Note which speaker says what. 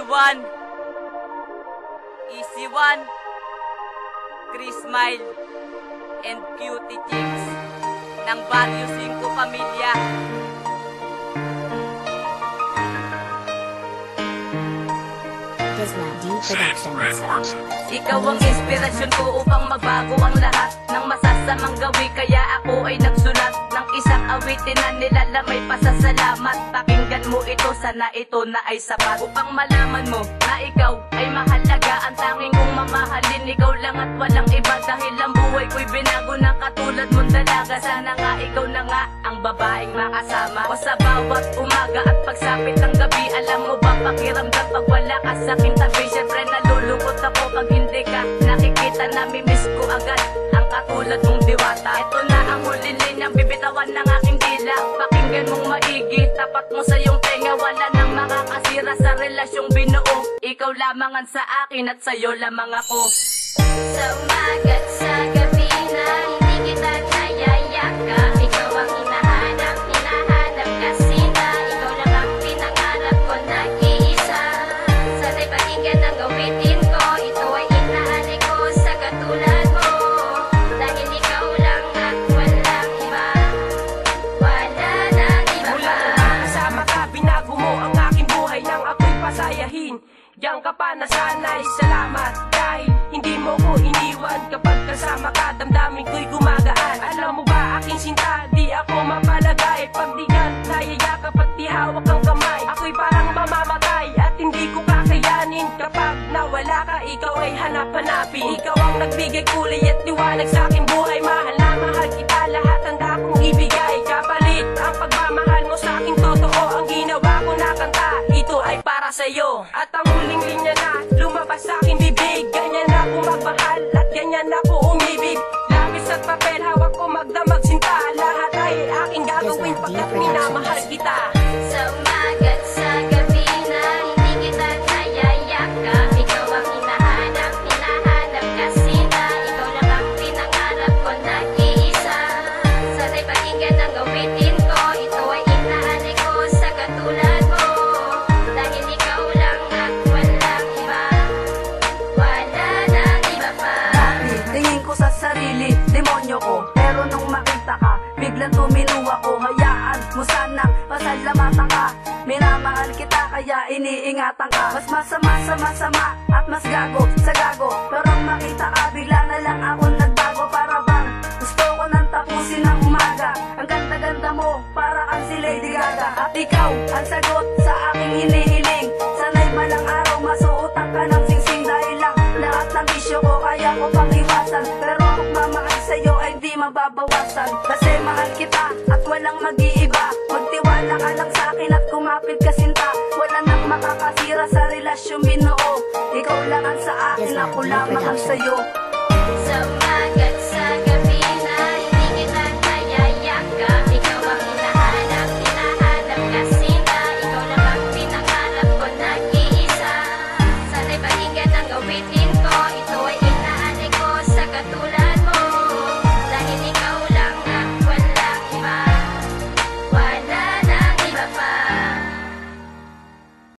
Speaker 1: One, Easy One, Chris Smile, and Cutie Chicks ng Barrio 5 Pamilya.
Speaker 2: Productions.
Speaker 1: Ikaw ang inspirasyon ko upang magbago ang lahat ng masasamang gawi, kaya ako ay nagsulat ng isang awitin na nilalamay pasasalamat. Pakinggan mo ito, sana ito na ay sapat upang malaman mo na ikaw ay mahalaga. Ang tanging kong mamahalin, ikaw lang at walang iba, dahil ang buhay ko'y binago ng katulad mong dalaga. Sana nga ikaw na nga ang babaeng makasama ko sa bawat umaga at pagsapit ng gabi. Alam mo ba pakiramdam pag wala ka sa aking tabi? Siyempre nalulungkot ako pag hindi ka nakikita, namimiss ko agad ang katulad mong diwata. Ito na ang huling linyang bibitawan ng aking dila. Pakinggan mong maigi, tapat mo sa iyong tenga. Wala nang makakasira sa relasyong binuo. Ikaw lamang ang sa akin at sa'yo lamang ako.
Speaker 3: Sa umaga at sa gabi na hindi kita nayayakap, ikaw ang hinahanap kasi na ikaw lang ang pinangarap ko, nag-iisa. Sana'y pakinggan ang awitin ko, ito ay inaanay ko sa katulad mo, dahil ikaw lang at walang iba, wala nang iba pa.
Speaker 4: Mula kasama ka, binago mo ang aking buhay nang ako'y pasayahin. Diyan ka pa nasanay, salamat dahil hindi mo ko iniwan. Kapag kasama ka, damdamin ko'y gumagaan. Alam mo ba aking sinta, di ako mapalagay. Pag di ka nayayakap at di hawak ang kamay, ako'y parang mamamatay at hindi ko kakayanin. Kapag nawala ka, ikaw ay hanap-hanapin. Ikaw ang nagbigay kulay at liwanag sa aking buhay. Mahal na mahal kita, lahat handa kong ibigay. Kapalit ang pagmamahal mo sa aking totoo. Ang ginawa ko na kanta, ito ay para sa'yo. At ang huling linya na lumabas sa aking bibig, ganyan ako magmahal at ganyan ako umibig. Lapis at papel, hawak ko magdamag sinta. Lahat ay aking gagawin pagkat minamahal kita.
Speaker 3: Sa umaga at sa gabi na hindi kita nayayakap, ikaw ang hinahanap kasi na ikaw lang ang pinangarap ko, nag-iisa. Sana'y pakinggan ang awitin ko, ito ay inaanay ko sa katulad mo, dahil ikaw lang at walang iba, wala nang iba pa.
Speaker 1: Dati, tingin ko sa sarili, demonyo ko. Pero nung makita ka, biglang tumino ako. Hayaan mo sanang pasalamatan ka. Minamahal kita kaya iniingatan ka. Mas masama sa masama at mas gago sa gago. Pero ang makita ka, bigla na lang ako nagbago. Para bang gusto ko nang tapusin ang umaga. Ang ganda-ganda mo, para kang si Lady Gaga. At ikaw ang sagot sa aking hinihiling. Sana'y balang araw masuotan ka ng singsing. Dahil lang lahat ng bisyo ko kaya ko pang iwasan. Pero ang pagmamahal sa'yo ay di mababawasan. Kasi mahal kita at walang mag-iiba. Magtiwala ka lang sa akin at kumapit ka sinta. Wala nang makakasira sa relasyong binuo. Ikaw lang ang sa akin, ako lamang ang sa'yo.
Speaker 3: Sa umaga at sa gabi na hindi kita nayayakap, ikaw ang hinahanap kasi na ikaw lang ang pinangarap ko, nag-iisa. Sana'y pakinggan ang awitin